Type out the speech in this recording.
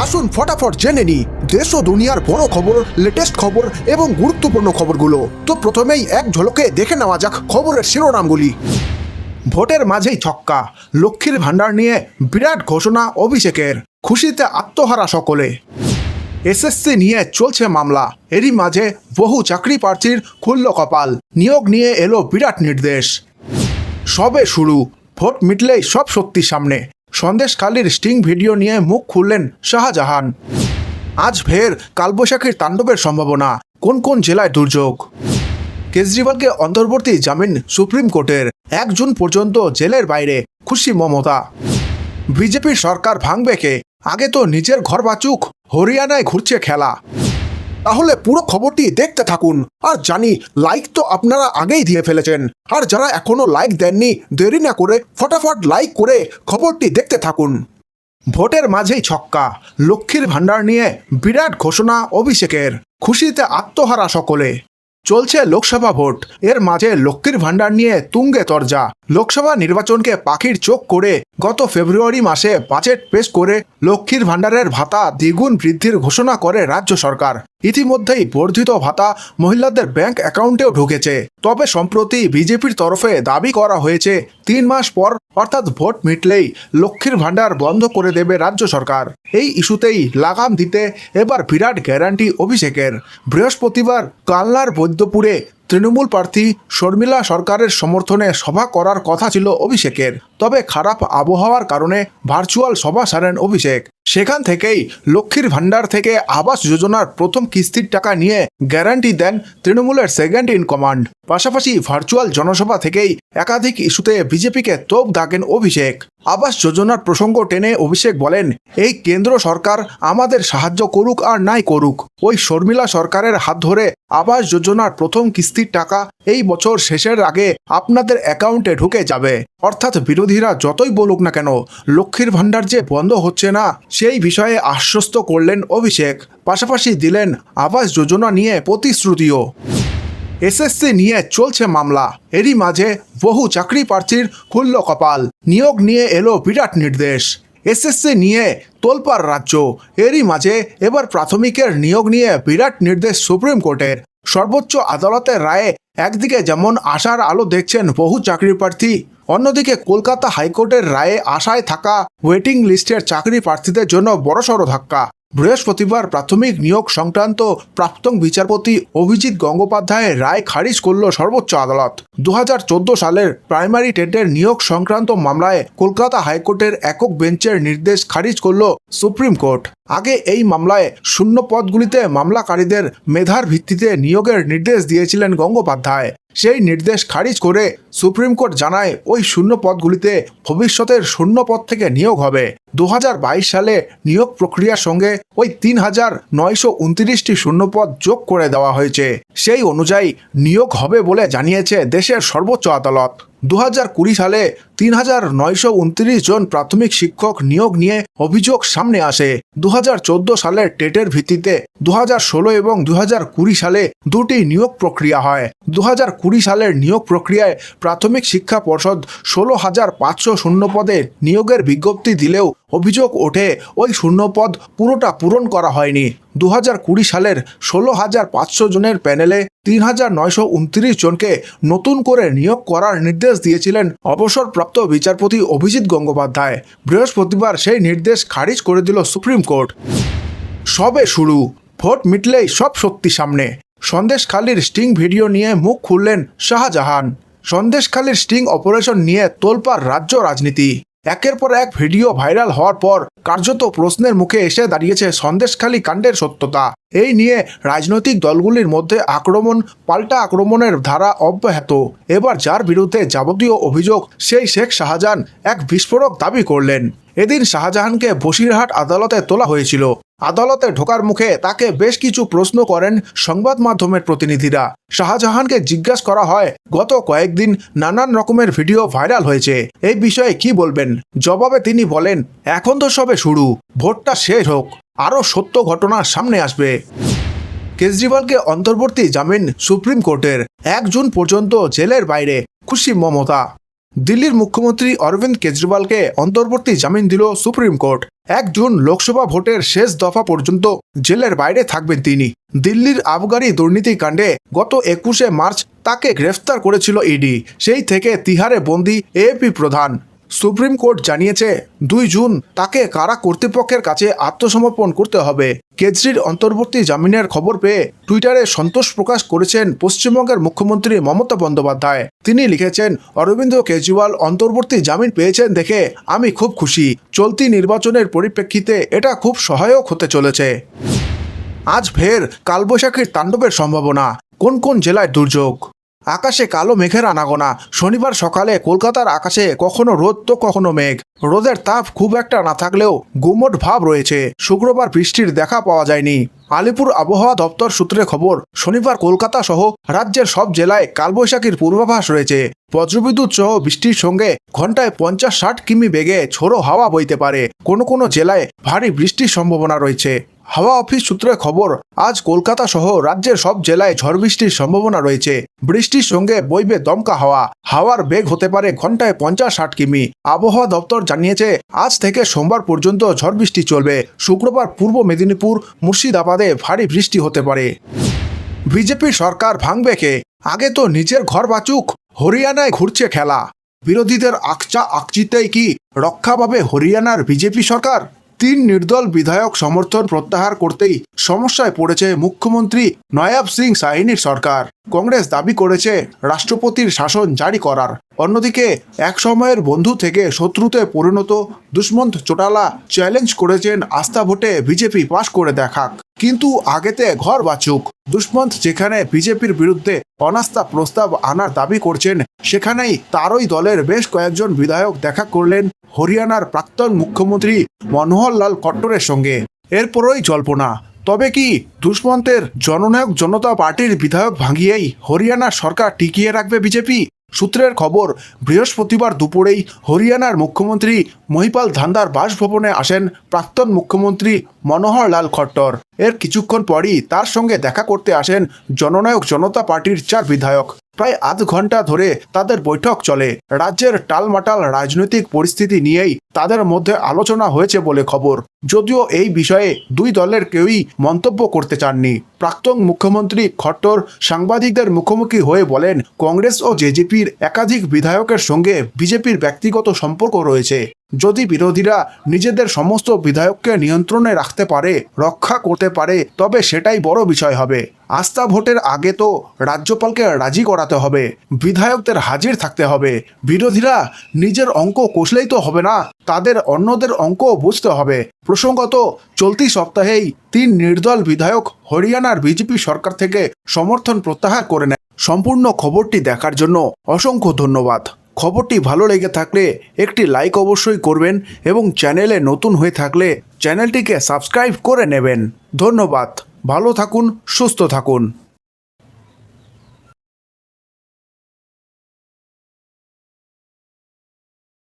আসুন ফটাফট জেনে নি দেশ ও দুনিয়ার বড় খবর, লেটেস্ট খবর এবং গুরুত্বপূর্ণ খবরগুলো। তো প্রথমেই এক ঝলকে দেখে নেওয়া যাক খবরের শিরোনামগুলি। ভোটের মাঝেই ছক্কা, লক্ষ্মীর ভাণ্ডার নিয়ে বিরাট ঘোষণা অভিষেকের, খুশিতে আত্মহারা সকলে। এসএসসি নিয়ে চলছে মামলা, এরই মাঝে বহু চাকরি প্রার্থীর খুলল কপাল, নিয়োগ নিয়ে এলো বিরাট নির্দেশ। সবে শুরু, ভোট মিটলেই সব সত্যি সামনে, সন্দেশখালির স্টিং ভিডিও নিয়ে মুখ খুললেন শাহজাহান। আজ ফের কালবৈশাখীর তাণ্ডবের সম্ভাবনা, কোন কোন জেলায় দুর্যোগ। কেজরিওয়ালকে অন্তর্বর্তী জামিন সুপ্রিম কোর্টের, 1 জুন পর্যন্ত জেলের বাইরে, খুশি মমতা। বিজেপির সরকার ভাঙবে কে, আগে তো নিজের ঘর বাঁচুক, হরিয়ানায় ঘুরছে খেলা। তাহলে পুরো খবরটি দেখতে থাকুন। আর জানি লাইক তো আপনারা আগেই দিয়ে ফেলেছেন, আর যারা এখনো লাইক দেননি দেরি না করে ফটাফট লাইক করে খবরটি দেখতে থাকুন। ভোটের মাঝেই ছক্কা, লক্ষ্মীর ভাণ্ডার নিয়ে বিরাট ঘোষণা অভিষেকের, খুশিতে আত্মহারা সকলে। চলছে লোকসভা ভোট, এর মাঝে লক্ষ্মীর ভাণ্ডার নিয়ে তুঙ্গে তরজা। লোকসভা নির্বাচনকে পাখির চোখ করে গত ফেব্রুয়ারি মাসে বাজেট পেশ করে লক্ষ্মীর ভাণ্ডারের ভাতা দ্বিগুণ বৃদ্ধির ঘোষণা করে রাজ্য সরকার। ইতিমধ্যেই বর্ধিত ভাতা মহিলাদের ব্যাংক অ্যাকাউন্টেও ঢুকেছে। তবে সম্প্রতি বিজেপির তরফে দাবি করা হয়েছে 3 মাস পর অর্থাৎ ভোট মিটলেই লক্ষ্মীর ভাণ্ডার বন্ধ করে দেবে রাজ্য সরকার। এই ইস্যুতেই লাগাম দিতে এবার বিরাট গ্যারান্টি অভিষেকের। বৃহস্পতিবার কালনার বৈদ্যপুরে তৃণমূল প্রার্থী শর্মিলা সরকারের সমর্থনে সভা করার কথা ছিল অভিষেকের, তবে খারাপ আবহাওয়ার কারণে ভার্চুয়াল সভা সারেন অভিষেক। সেখান থেকেই লক্ষ্মীর ভাণ্ডার থেকে আবাস যোজনার প্রথম কিস্তির টাকা নিয়ে গ্যারান্টি দেন তৃণমূলের সেকেন্ড ইন কমান্ড। পাশাপাশি ভার্চুয়াল জনসভা থেকেই একাধিক ইস্যুতে বিজেপিকে তোপ দাগেন অভিষেক। আবাস যোজনার প্রসঙ্গ টেনে অভিষেক বলেন, এই কেন্দ্র সরকার আমাদের সাহায্য করুক আর নাই করুক, ওই শর্মিলা সরকারের হাত ধরে আবাস যোজনার প্রথম কিস্তির টাকা এই বছর শেষের আগে আপনাদের অ্যাকাউন্টে ঢুকে যাবে। অর্থাৎ বিরোধীরা যতই বলুক না কেন, লক্ষ্মীর ভাণ্ডার যে বন্ধ হচ্ছে না সেই বিষয়ে আশ্বস্ত করলেন অভিষেক। পাশাপাশি দিলেন আবাস যোজনা নিয়ে প্রতিশ্রুতিও। এসএসসি নিয়ে চলছে মামলা, এরই মাঝে বহু চাকরি প্রার্থীর খুলল কপাল, নিয়োগ নিয়ে এলো বিরাট নির্দেশ। এসএসসি নিয়ে তোলপাড় রাজ্য, এরই মাঝে এবার প্রাথমিকের নিয়োগ নিয়ে বিরাট নির্দেশ সুপ্রিম কোর্টের। সর্বোচ্চ আদালতের রায়ে একদিকে যেমন আশার আলো দেখছেন বহু চাকরি প্রার্থী, অন্যদিকে কলকাতা হাইকোর্টের রায়ে আশায় থাকা ওয়েটিং লিস্টের চাকরি প্রার্থীদের জন্য বড়সড় ধাক্কা। বৃহস্পতিবার প্রাথমিক নিয়োগ সংক্রান্ত প্রাক্তন বিচারপতি অভিজিৎ গঙ্গোপাধ্যায়ের রায় খারিজ করল সর্বোচ্চ আদালত। 2014 সালের প্রাইমারি টেটের নিয়োগ সংক্রান্ত মামলায় কলকাতা হাইকোর্টের একক বেঞ্চের নির্দেশ খারিজ করল সুপ্রিম কোর্ট। আগে এই মামলায় শূন্য পদগুলিতে মামলাকারীদের মেধার ভিত্তিতে নিয়োগের নির্দেশ দিয়েছিলেন গঙ্গোপাধ্যায়। সেই নির্দেশ খারিজ করে সুপ্রিম কোর্ট জানায় ওই শূন্য পদগুলিতে ভবিষ্যতের শূন্য পদ থেকে নিয়োগ হবে। 2022 সালে নিয়োগ প্রক্রিয়ার সঙ্গে ওই 3,929টি শূন্যপদ যোগ করে দেওয়া হয়েছে। সেই অনুযায়ী নিয়োগ হবে বলে জানিয়েছে দেশের সর্বোচ্চ আদালত। 2020 সালে 3,929 জন প্রাথমিক শিক্ষক নিয়োগ নিয়ে অভিযোগ সামনে আসে। 2014 সালের টেটের ভিত্তিতে 2016 এবং 2020 সালে দুটি নিয়োগ প্রক্রিয়া হয়। 2020 সালের নিয়োগ প্রক্রিয়ায় প্রাথমিক শিক্ষা পর্ষদ 16,500 শূন্যপদে নিয়োগের বিজ্ঞপ্তি দিলেও অভিযোগ ওঠে ওই শূন্যপদ পুরোটা পূরণ করা হয়নি। 2020 সালের 16,500 জনের প্যানেলে 3,929 জনকে নতুন করে নিয়োগ করার নির্দেশ দিয়েছিলেন অবসরপ্রাপ্ত বিচারপতি অভিজিৎ গঙ্গোপাধ্যায়। বৃহস্পতিবার সেই নির্দেশ খারিজ করে দিল সুপ্রিম কোর্ট। সবে শুরু, ভোট মিটলেই সব সত্যি সামনে, সন্দেশখালির স্টিং ভিডিও নিয়ে মুখ খুললেন শাহজাহান। সন্দেশখালির স্টিং অপারেশন নিয়ে তোলপাড় রাজ্য রাজনীতি। একের পর এক ভিডিও ভাইরাল হওয়ার পর কার্যত প্রশ্নের মুখে এসে দাঁড়িয়েছে সন্দেশখালি কাণ্ডের সত্যতা। এই নিয়ে রাজনৈতিক দলগুলির মধ্যে আক্রমণ পাল্টা আক্রমণের ধারা অব্যাহত। এবার যার বিরুদ্ধে যাবতীয় অভিযোগ সেই শেখ শাহজাহান এক বিস্ফোরক দাবি করলেন। এদিন শাহজাহানকে বসিরহাট আদালতে তোলা হয়েছিল। আদালতে ঢোকার মুখে তাকে বেশ কিছু প্রশ্ন করেন সংবাদ মাধ্যমের প্রতিনিধিরা। শাহজাহানকে জিজ্ঞাসা করা হয়, গত কয়েকদিন নানান রকমের ভিডিও ভাইরাল হয়েছে, এই বিষয়ে কি বলবেন? জবাবে তিনি বলেন, এখন তো সবে শুরু, ভোটটা শেষ হোক, আরও সত্য ঘটনা সামনে আসবে। কেজরিওয়ালকে অন্তর্বর্তী জামিন সুপ্রিম কোর্টের, 1 জুন পর্যন্ত জেলের বাইরে, খুশি মমতা। দিল্লির মুখ্যমন্ত্রী অরবিন্দ কেজরিওয়ালকে অন্তর্বর্তী জামিন দিল সুপ্রিম কোর্ট। 1 জুন লোকসভা ভোটের শেষ দফা পর্যন্ত জেলের বাইরে থাকবেন তিনি। দিল্লির আবগারি দুর্নীতি কাণ্ডে গত 21শে মার্চ তাকে গ্রেফতার করেছিল ইডি। সেই থেকে তিহারে বন্দী এএপি প্রধান। সুপ্রিম কোর্ট জানিয়েছে 2 জুন তাকে কারা কর্তৃপক্ষের কাছে আত্মসমর্পণ করতে হবে। কেজরির অন্তর্বর্তী জামিনের খবর পেয়ে টুইটারে সন্তোষ প্রকাশ করেছেন পশ্চিমবঙ্গের মুখ্যমন্ত্রী মমতা বন্দ্যোপাধ্যায়। তিনি লিখেছেন, অরবিন্দ কেজরিওয়াল অন্তর্বর্তী জামিন পেয়েছেন দেখে আমি খুব খুশি। চলতি নির্বাচনের পরিপ্রেক্ষিতে এটা খুব সহায়ক হতে চলেছে। আজ ফের কালবৈশাখীর তাণ্ডবের সম্ভাবনা। কোন কোন জেলায় দুর্যোগ? আকাশে কালো মেঘের আনাগোনা। শনিবার সকালে কলকাতার আকাশে কখনো রোদ তো কখনো মেঘ। রোদের তাপ খুব একটা না থাকলেও গুমোট ভাব রয়েছে। শুক্রবার বৃষ্টির দেখা পাওয়া যায়নি। আলিপুর আবহাওয়া দপ্তর সূত্রে খবর, শনিবার কলকাতা সহ রাজ্যের সব জেলায় কালবৈশাখীর পূর্বাভাস রয়েছে। বজ্রবিদ্যুৎ সহ বৃষ্টির সঙ্গে ঘন্টায় 50-60 কিমি বেগে ঝোড়ো হাওয়া বইতে পারে। কোনো কোনো জেলায় ভারী বৃষ্টির সম্ভাবনা রয়েছে। হাওয়া অফিস সূত্রে খবর, আজ কলকাতা সহ রাজ্যের সব জেলায় ঝড় বৃষ্টির সম্ভাবনা রয়েছে। বৃষ্টির সঙ্গে বইবে দমকা হাওয়া। হাওয়ার বেগ হতে পারে ঘন্টায় 50-60 কিমি। আবহাওয়া দপ্তর জানিয়েছে, আজ থেকে সোমবার পর্যন্ত ঝড় বৃষ্টি চলবে। শুক্রবার পূর্ব মেদিনীপুর, মুর্শিদাবাদে ভারী বৃষ্টি হতে পারে। বিজেপির সরকার ভাঙবে কে? আগে তো নিজের ঘর বাঁচুক। হরিয়ানায় ঘুরছে খেলা। বিরোধীদের আকচিতেই কি রক্ষা পাবে হরিয়ানার বিজেপি সরকার? 3 নির্দল বিধায়ক সমর্থন প্রত্যাহার করতেই সমস্যায় পড়েছে মুখ্যমন্ত্রী নয়াব সিং সাহিনীর সরকার। কংগ্রেস দাবি করেছে রাষ্ট্রপতির শাসন জারি করার। অন্যদিকে এক সময়ের বন্ধু থেকে শত্রুতে পরিণত দুষ্মন্ত চোটালা চ্যালেঞ্জ করেছেন আস্থা ভোটে বিজেপি পাশ করে দেখাক, কিন্তু আগেতে ঘর বাঁচুক। দুষ্মন্ত যেখানে বিজেপির বিরুদ্ধে অনাস্থা প্রস্তাব আনার দাবি করছেন, সেখানেই তারই দলের বেশ কয়েকজন বিধায়ক দেখা করলেন হরিয়ানার প্রাক্তন মুখ্যমন্ত্রী মনোহর লাল খট্টরের সঙ্গে। এরপরই জল্পনা, তবে কি দুষ্মন্তের জননায়ক জনতা পার্টির বিধায়ক ভাঙিয়েই হরিয়ানার সরকার টিকিয়ে রাখবে বিজেপি? সূত্রের খবর, বৃহস্পতিবার দুপুরেই হরিয়ানার মুখ্যমন্ত্রী মহিপাল ধান্দার বাসভবনে আসেন প্রাক্তন মুখ্যমন্ত্রী মনোহর লাল খট্টর। এর কিছুক্ষণ পরই তার সঙ্গে দেখা করতে আসেন জননায়ক জনতা পার্টির 4 বিধায়ক। প্রায় আধ ঘন্টা ধরে তাদের বৈঠক চলে। রাজ্যের টালমাটাল রাজনৈতিক পরিস্থিতি নিয়েই তাদের মধ্যে আলোচনা হয়েছে বলে খবর। যদিও এই বিষয়ে 2 দলের কেউই মন্তব্য করতে চাননি। প্রাক্তন মুখ্যমন্ত্রী খট্টর সাংবাদিকদের মুখোমুখি হয়ে বলেন, কংগ্রেস ও জেজেপির একাধিক বিধায়কের সঙ্গে বিজেপির ব্যক্তিগত সম্পর্ক রয়েছে। যদি বিরোধীরা নিজেদের সমস্ত বিধায়ককে নিয়ন্ত্রণে রাখতে পারে, রক্ষা করতে পারে, তবে সেটাই বড় বিষয় হবে। আস্থা ভোটের আগে তো রাজ্যপালকে রাজি করাতে হবে, বিধায়কদের হাজির থাকতে হবে। বিরোধীরা নিজের অঙ্ক কষলেই তো হবে না, তাদের অন্যদের অঙ্ক বুঝতে হবে। প্রসঙ্গত, চলতি সপ্তাহেই 3 নির্দল বিধায়ক হরিয়ানার বিজেপি সরকার থেকে সমর্থন প্রত্যাহার করে নেয়। সম্পূর্ণ খবরটি দেখার জন্য অসংখ্য ধন্যবাদ। খবরটি ভালো লেগে থাকলে একটি লাইক অবশ্যই করবেন এবং চ্যানেলে নতুন হয়ে থাকলে চ্যানেলটিকে সাবস্ক্রাইব করে নেবেন। ধন্যবাদ। ভালো থাকুন, সুস্থ থাকুন।